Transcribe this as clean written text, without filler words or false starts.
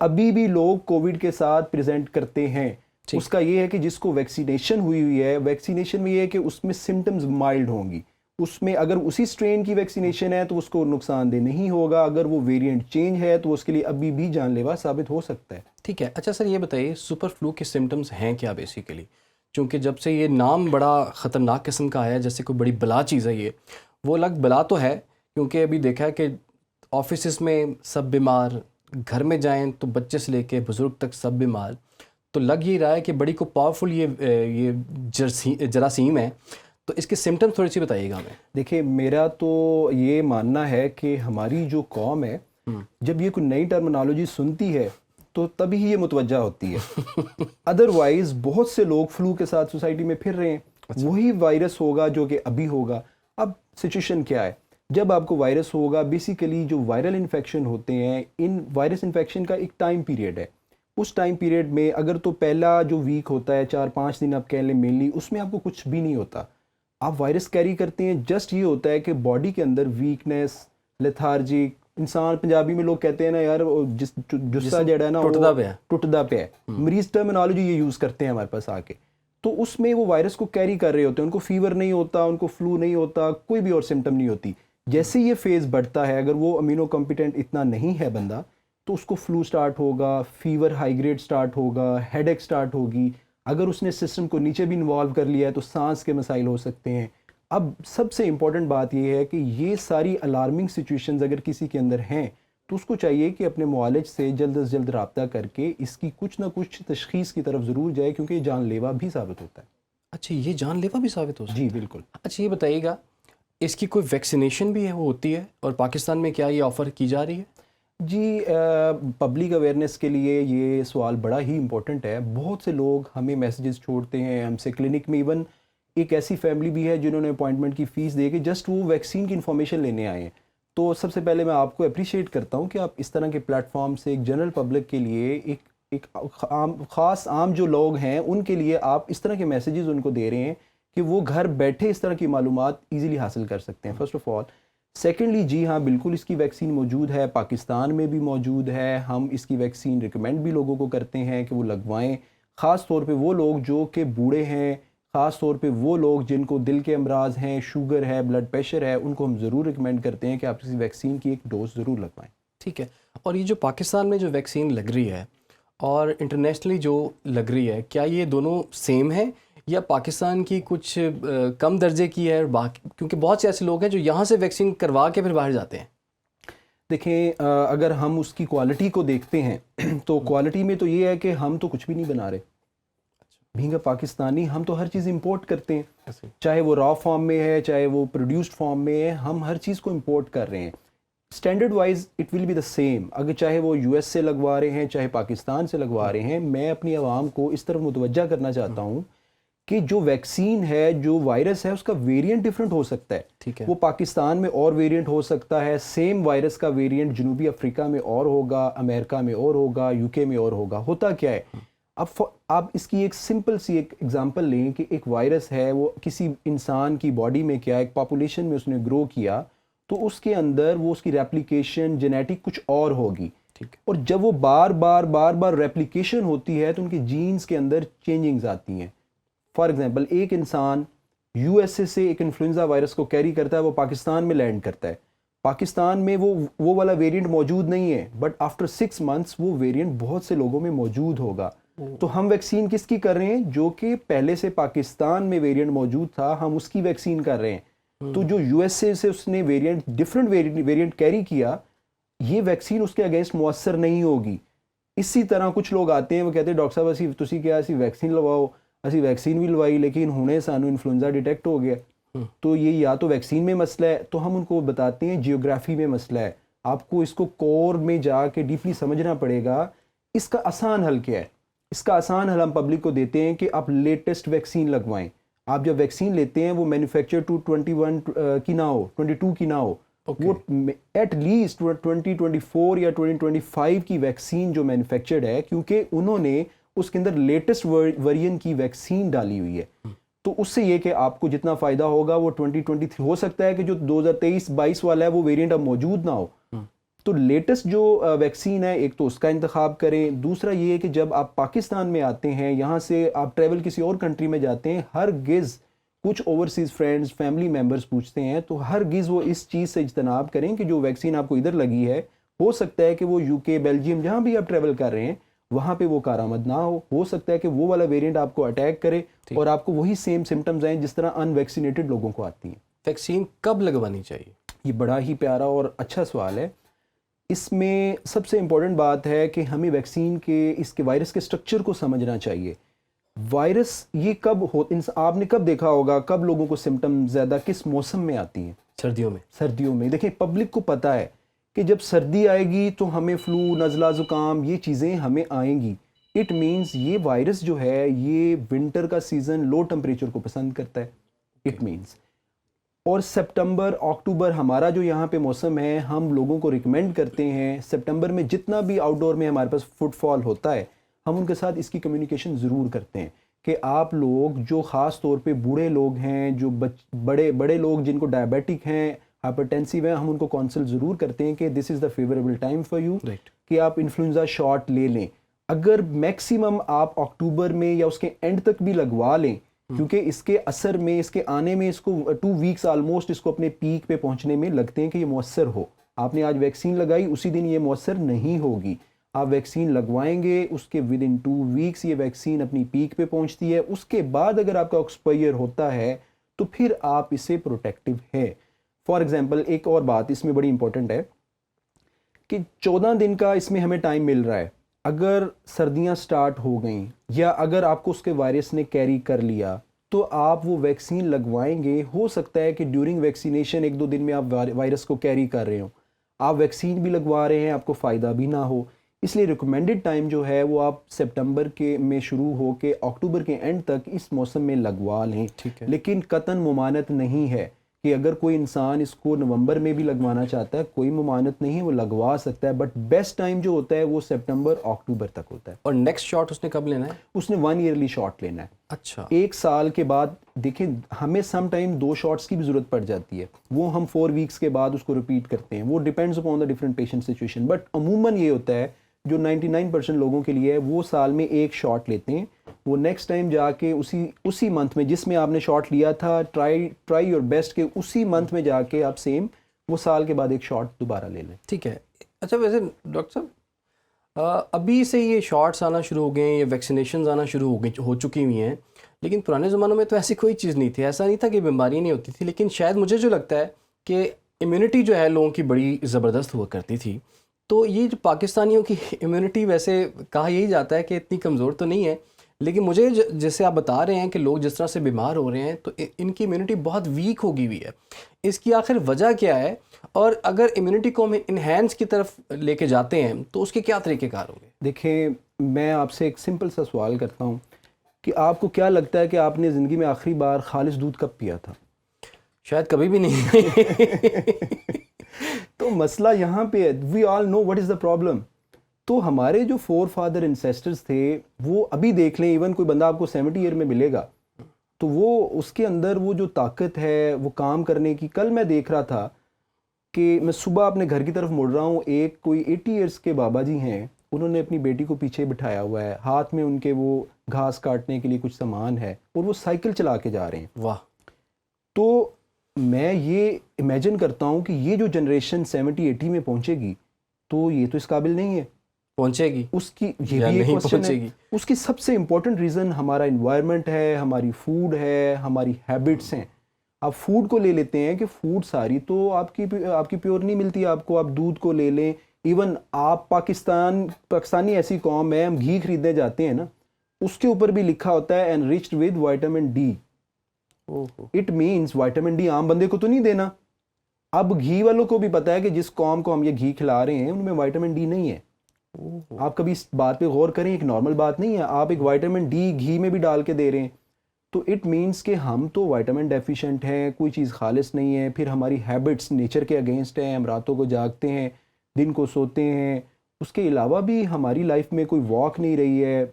ابھی بھی لوگ کووڈ کے ساتھ پریزنٹ کرتے ہیں. اس کا یہ ہے کہ جس کو ویکسینیشن ہوئی ہے، ویکسینیشن میں یہ ہے کہ اس میں سمٹمز مائلڈ ہوں گی. اس میں اگر اسی سٹرین کی ویکسینیشن ہے تو اس کو نقصان دہ نہیں ہوگا. اگر وہ ویریئنٹ چینج ہے تو اس کے لیے ابھی بھی جان لیوا ثابت ہو سکتا ہے. ٹھیک ہے. اچھا سر، یہ بتائیے سپر فلو کے سمٹمز ہیں کیا بیسیکلی؟ چونکہ جب سے یہ نام بڑا خطرناک قسم کا آیا، جیسے کوئی بڑی بلا چیز ہے یہ، وہ الگ بلا تو ہے، کیونکہ ابھی دیکھا ہے کہ آفیسز میں سب بیمار، گھر میں جائیں تو بچے سے لے کے بزرگ تک سب بیمار. تو لگ یہ رہا ہے کہ بڑی کو پاورفل یہ جراثیم ہے. تو اس کے سمٹمز تھوڑی سی بتائیے گا ہمیں. دیکھیں، میرا تو یہ ماننا ہے کہ ہماری جو قوم ہے جب یہ کوئی نئی ٹرمنالوجی سنتی ہے تو تبھی ہی یہ متوجہ ہوتی ہے. ادروائز بہت سے لوگ فلو کے ساتھ سوسائٹی میں پھر رہے ہیں. وہی وائرس ہوگا جو کہ ابھی ہوگا. اب سچویشن کیا ہے؟ جب آپ کو وائرس ہوگا، بیسیکلی جو وائرل انفیکشن ہوتے ہیں، ان وائرس انفیکشن کا ایک ٹائم پیریڈ ہے. اس ٹائم پیریڈ میں اگر تو پہلا جو ویک ہوتا ہے، 4-5 دن آپ کہہ لیں مینلی، اس میں آپ کو کچھ بھی نہیں ہوتا. آپ وائرس کیری کرتے ہیں، جسٹ یہ ہوتا ہے کہ باڈی کے اندر ویکنیس، لیتھارجک، انسان پنجابی میں لوگ کہتے ہیں نا یار جسا جڑا ہے نا ٹوٹدا پہ ہے. مریض ٹرمینالوجی یہ یوز کرتے ہیں ہمارے پاس آ کے. تو اس میں وہ وائرس کو کیری کر رہے ہوتے ہیں. ان کو فیور نہیں ہوتا، ان کو فلو نہیں ہوتا، کوئی بھی اور سمٹم نہیں ہوتی. جیسے یہ فیز بڑھتا ہے، اگر وہ امینو کمپیٹنٹ اتنا نہیں ہے بندہ، تو اس کو فلو سٹارٹ ہوگا، فیور ہائی گریڈ سٹارٹ ہوگا، ہیڈ ایک سٹارٹ ہوگی. اگر اس نے سسٹم کو نیچے بھی انوالو کر لیا ہے تو سانس کے مسائل ہو سکتے ہیں. اب سب سے امپورٹنٹ بات یہ ہے کہ یہ ساری الارمنگ سچویشنز اگر کسی کے اندر ہیں تو اس کو چاہیے کہ اپنے معالج سے جلد از جلد رابطہ کر کے اس کی کچھ نہ کچھ تشخیص کی طرف ضرور جائے، کیونکہ یہ جان لیوا بھی ثابت ہوتا ہے. اچھا، یہ جان لیوا بھی ثابت ہو سکتا ہے؟ جی بالکل. اچھا یہ بتائیے گا، اس کی کوئی ویکسینیشن بھی ہے وہ ہوتی ہے، اور پاکستان میں کیا یہ آفر کی جا رہی ہے؟ جی، پبلک اویئرنیس کے لیے یہ سوال بڑا ہی امپورٹنٹ ہے. بہت سے لوگ ہمیں میسیجز چھوڑتے ہیں ہم سے کلینک میں. ایون ایک ایسی فیملی بھی ہے جنہوں نے اپوائنٹمنٹ کی فیس دے کے جسٹ وہ ویکسین کی انفارمیشن لینے آئے ہیں. تو سب سے پہلے میں آپ کو اپریشیٹ کرتا ہوں کہ آپ اس طرح کے پلیٹ فارم سے ایک جنرل پبلک کے لیے ایک خاص عام جو لوگ ہیں ان کے لیے آپ اس طرح کے میسیجز ان کو دے رہے ہیں کہ وہ گھر بیٹھے اس طرح کی معلومات ایزیلی حاصل کر سکتے ہیں، فرسٹ آف آل. سیکنڈلی، جی ہاں بالکل اس کی ویکسین موجود ہے، پاکستان میں بھی موجود ہے. ہم اس کی ویکسین ریکمینڈ بھی لوگوں کو کرتے ہیں کہ وہ لگوائیں. خاص طور پہ وہ لوگ جو کہ بوڑھے ہیں، خاص طور پہ وہ لوگ جن کو دل کے امراض ہیں، شوگر ہے، بلڈ پریشر ہے، ان کو ہم ضرور ریکمینڈ کرتے ہیں کہ آپ اس ویکسین کی ایک ڈوز ضرور لگوائیں. ٹھیک ہے. اور یہ جو پاکستان میں جو ویکسین لگ رہی ہے اور انٹرنیشنلی جو لگ رہی ہے، کیا یہ دونوں سیم ہیں یا پاکستان کی کچھ کم درجے کی ہے؟ باقی کیونکہ بہت سے ایسے لوگ ہیں جو یہاں سے ویکسین کروا کے پھر باہر جاتے ہیں. دیکھیں، اگر ہم اس کی کوالٹی کو دیکھتے ہیں تو کوالٹی میں تو یہ ہے کہ ہم تو کچھ بھی نہیں بنا رہے. بھینگا پاکستانی، ہم تو ہر چیز امپورٹ کرتے ہیں، چاہے وہ را فارم میں ہے چاہے وہ پروڈیوسڈ فارم میں ہے، ہم ہر چیز کو امپورٹ کر رہے ہیں. Standard wise it will be the same, اگر چاہے وہ یو ایس سے لگوا رہے ہیں چاہے پاکستان سے لگوا رہے ہیں. میں اپنی عوام کو اس طرف متوجہ کرنا چاہتا ہوں کہ جو ویکسین ہے، جو وائرس ہے، اس کا ویریئنٹ ڈفرینٹ ہو سکتا ہے. ٹھیک ہے. وہ پاکستان میں اور ویریئنٹ ہو سکتا ہے، سیم وائرس کا ویریئنٹ جنوبی افریقہ میں اور ہوگا، امریکہ میں اور ہوگا، یو کے میں اور ہوگا. ہوتا کیا ہے، اب آپ اس کی ایک سمپل سی ایک ایگزامپل لیں کہ ایک وائرس ہے، وہ کسی انسان کی باڈی میں کیا ایک پاپولیشن میں اس نے گرو کیا تو اس کے اندر وہ اس کی ریپلیکیشن جینیٹک کچھ اور ہوگی. اور جب وہ بار بار ریپلیکیشن ہوتی ہے تو ان کے جینز کے اندر چینجنگز آتی ہیں. فار ایگزامپل، ایک انسان یو ایس اے سے ایک انفلوئنزا وائرس کو کیری کرتا ہے، وہ پاکستان میں لینڈ کرتا ہے. پاکستان میں وہ والا ویریئنٹ موجود نہیں ہے، بٹ آفٹر 6 months وہ ویریئنٹ بہت سے لوگوں میں موجود ہوگا. تو ہم ویکسین کس کی کر رہے ہیں؟ جو کہ پہلے سے پاکستان میں ویریئنٹ موجود تھا، ہم اس کی ویکسین کر رہے ہیں. تو جو یو ایس اے سے اس نے ڈفرینٹ ویریئنٹ کیری کیا، یہ ویکسین اس کے اگینسٹ مؤثر نہیں ہوگی. اسی طرح کچھ لوگ آتے ہیں، وہ کہتے ہیں ڈاکٹر صاحب تسی کیا اسی ویکسین لواؤ، اسی ویکسین بھی لوائی لیکن ہنے سانو انفلوئنزا ڈیٹیکٹ ہو گیا. تو یہ یا تو ویکسین میں مسئلہ ہے، تو ہم ان کو بتاتے ہیں جیوگرافی میں مسئلہ ہے. آپ کو اس کو کور میں جا کے ڈیپلی سمجھنا پڑے گا. اس کا آسان حل کیا ہے؟ اس کا آسان حل ہم پبلک کو دیتے ہیں کہ آپ لیٹسٹ ویکسین لگوائیں. آپ جب ویکسین لیتے ہیں وہ مینوفیکچر 2021 کی نہ ہو، 22 کی نہ ہو، وہ ایٹ لیسٹ 2024 یا 2025 کی ویکسین جو مینوفیکچرڈ ہے، کیونکہ انہوں نے اس کے اندر لیٹسٹ ورژن کی ویکسین ڈالی ہوئی ہے. تو اس سے یہ کہ آپ کو جتنا فائدہ ہوگا وہ 2023 ہو سکتا ہے کہ جو 2023-22 والا ہے وہ ویریئنٹ اب موجود نہ ہو. تو لیٹسٹ جو ویکسین ہے ایک تو اس کا انتخاب کریں. دوسرا یہ ہے کہ جب آپ پاکستان میں آتے ہیں, یہاں سے آپ ٹریول کسی اور کنٹری میں جاتے ہیں, ہرگز کچھ اوورسیز فرینڈز فیملی ممبرز پوچھتے ہیں تو ہرگز وہ اس چیز سے اجتناب کریں کہ جو ویکسین آپ کو ادھر لگی ہے ہو سکتا ہے کہ وہ یو کے, بیلجیم, جہاں بھی آپ ٹریول کر رہے ہیں وہاں پہ وہ کارآمد نہ ہو سکتا ہے کہ وہ والا ویریئنٹ آپ کو اٹیک کرے اور آپ کو وہی سیم سمٹمز آئیں جس طرح ان ویکسینیٹڈ لوگوں کو آتی ہیں. ویکسین کب لگوانی چاہیے؟ یہ بڑا ہی پیارا اور اچھا سوال ہے. اس میں سب سے امپورٹنٹ بات ہے کہ ہمیں ویکسین کے اس کے وائرس کے سٹرکچر کو سمجھنا چاہیے. وائرس یہ کب آپ نے کب دیکھا ہوگا کب لوگوں کو سمٹم زیادہ کس موسم میں آتی ہیں؟ سردیوں میں. دیکھیں پبلک کو پتہ ہے کہ جب سردی آئے گی تو ہمیں فلو, نزلہ, زکام یہ چیزیں ہمیں آئیں گی. اٹ مینس یہ وائرس جو ہے یہ ونٹر کا سیزن لو ٹمپریچر کو پسند کرتا ہے. اٹ مینس اور سپٹمبر اکتوبر ہمارا جو یہاں پہ موسم ہے ہم لوگوں کو ریکمینڈ کرتے ہیں سپٹمبر میں جتنا بھی آؤٹ ڈور میں ہمارے پاس فٹ فال ہوتا ہے ہم ان کے ساتھ اس کی کمیونیکیشن ضرور کرتے ہیں کہ آپ لوگ جو خاص طور پہ بوڑھے لوگ ہیں, جو بڑے لوگ جن کو ڈائبیٹک ہیں, ہائپرٹینسیو ہیں, ہم ان کو کونسل ضرور کرتے ہیں کہ دس از دا فیوریبل ٹائم فار یو کہ آپ انفلوئنزا شاٹ لے لیں. اگر میکسیمم آپ اکتوبر میں یا اس کے اینڈ تک بھی لگوا لیں کیونکہ اس کے اثر میں اس کے آنے میں اس کو 2 ویکس آلموسٹ اس کو اپنے پیک پہ پہنچنے میں لگتے ہیں کہ یہ مؤثر ہو. آپ نے آج ویکسین لگائی اسی دن یہ مؤثر نہیں ہوگی. آپ ویکسین لگوائیں گے اس کے ود ان 2 ویکس یہ ویکسین اپنی پیک پہ پہنچتی ہے. اس کے بعد اگر آپ کا ایکسپائر ہوتا ہے تو پھر آپ اس سے پروٹیکٹیو ہے. فار ایگزامپل ایک اور بات اس میں بڑی امپورٹنٹ ہے کہ 14 دن کا اس میں ہمیں ٹائم مل رہا ہے. اگر سردیاں سٹارٹ ہو گئیں یا اگر آپ کو اس کے وائرس نے کیری کر لیا تو آپ وہ ویکسین لگوائیں گے. ہو سکتا ہے کہ ڈیورنگ ویکسینیشن 1-2 دن میں آپ وائرس کو کیری کر رہے ہوں, آپ ویکسین بھی لگوا رہے ہیں, آپ کو فائدہ بھی نہ ہو. اس لیے ریکمینڈڈ ٹائم جو ہے وہ آپ سپٹمبر کے میں شروع ہو کے اکتوبر کے اینڈ تک اس موسم میں لگوا لیں. لیکن قطعاً ممانعت نہیں ہے کہ اگر کوئی انسان اس کو نومبر میں بھی لگوانا چاہتا ہے کوئی ممانعت نہیں ہے, وہ لگوا سکتا ہے. بٹ بیسٹ ٹائم جو ہوتا ہے وہ سپٹمبر اکتوبر تک ہوتا ہے. اور نیکسٹ شاٹ اس نے کب لینا ہے؟ اس نے 1 ایئرلی شاٹ لینا ہے. اچھا 1 سال کے بعد. دیکھیں ہمیں سم ٹائم 2 شاٹس کی بھی ضرورت پڑ جاتی ہے, وہ ہم 4 ویکس کے بعد اس کو ریپیٹ کرتے ہیں. وہ depends upon the different patient situation. But عموماً یہ ہوتا ہے جو 99% لوگوں کے لیے ہے وہ سال میں 1 شاٹ لیتے ہیں. وہ نیکسٹ ٹائم جا کے اسی منتھ میں جس میں آپ نے شاٹ لیا تھا ٹرائی یور بیسٹ کہ اسی منتھ میں جا کے آپ سیم وہ سال کے بعد 1 شاٹ دوبارہ لے لیں. ٹھیک ہے. اچھا ویسے ڈاکٹر صاحب ابھی سے یہ شاٹس آنا شروع ہو گئے ہیں, یہ ویکسینیشنز آنا شروع ہو چکی ہوئی ہیں, لیکن پرانے زمانوں میں تو ایسی کوئی چیز نہیں تھی. ایسا نہیں تھا کہ بیماری نہیں ہوتی تھی, لیکن شاید مجھے جو لگتا ہے کہ امیونٹی جو ہے لوگوں کی بڑی زبردست ہوا کرتی تھی. تو یہ جو پاکستانیوں کی امیونٹی ویسے کہا یہی جاتا ہے کہ اتنی کمزور تو نہیں ہے, لیکن مجھے جیسے آپ بتا رہے ہیں کہ لوگ جس طرح سے بیمار ہو رہے ہیں تو ان کی امیونٹی بہت ویک ہو گئی ہوئی ہے. اس کی آخر وجہ کیا ہے, اور اگر امیونٹی کو ہم انہینس کی طرف لے کے جاتے ہیں تو اس کے کیا طریقہ کار ہوں گے؟ دیکھیں میں آپ سے ایک سمپل سا سوال کرتا ہوں کہ آپ کو کیا لگتا ہے کہ آپ نے زندگی میں آخری بار خالص دودھ کب پیا تھا؟ شاید کبھی بھی نہیں. تو مسئلہ یہاں پہ ہے. We all know what is the problem. تو ہمارے جو 4 فادر انسیسٹرز تھے وہ ابھی دیکھ لیں, ایون کوئی بندہ آپ کو 70 ایئر میں ملے گا تو وہ اس کے اندر وہ جو طاقت ہے وہ کام کرنے کی. کل میں دیکھ رہا تھا کہ میں صبح اپنے گھر کی طرف مڑ رہا ہوں, ایک کوئی 80 ایئرس کے بابا جی ہیں, انہوں نے اپنی بیٹی کو پیچھے بٹھایا ہوا ہے, ہاتھ میں ان کے وہ گھاس کاٹنے کے لیے کچھ سامان ہے اور وہ سائیکل چلا کے جا رہے ہیں. واہ. تو میں یہ امیجن کرتا ہوں کہ یہ جو جنریشن 70-80 میں پہنچے گی تو یہ تو اس قابل نہیں ہے. پہنچے گی اس کی یہ بھی ایک کوسچن ہے. اس کی سب سے امپورٹنٹ ریزن ہمارا انوائرمنٹ ہے, ہماری فوڈ ہے, ہماری ہیبٹس ہیں. آپ فوڈ کو لے لیتے ہیں کہ فوڈ ساری تو آپ کی پیور نہیں ملتی آپ کو. آپ دودھ کو لے لیں, ایون آپ پاکستانی ایسی قوم ہے, ہم گھی خریدنے جاتے ہیں نا, اس کے اوپر بھی لکھا ہوتا ہے enriched with vitamin D. It means vitamin D عام بندے کو تو نہیں دینا. اب گھی والوں کو بھی پتا ہے کہ جس قوم کو ہم یہ گھی کھلا رہے ہیں ان میں وائٹامن ڈی نہیں ہے. آپ کبھی اس بات پہ غور کریں, ایک نارمل بات نہیں ہے. آپ ایک وائٹامن ڈی گھی میں بھی ڈال کے دے رہے ہیں تو اٹ مینس کہ ہم تو وائٹامن ڈیفیشینٹ ہیں, کوئی چیز خالص نہیں ہے. پھر ہماری ہیبٹس نیچر کے اگینسٹ ہیں, ہم راتوں کو جاگتے ہیں, دن کو سوتے ہیں. اس کے علاوہ بھی ہماری لائف میں کوئی واک نہیں رہی ہے,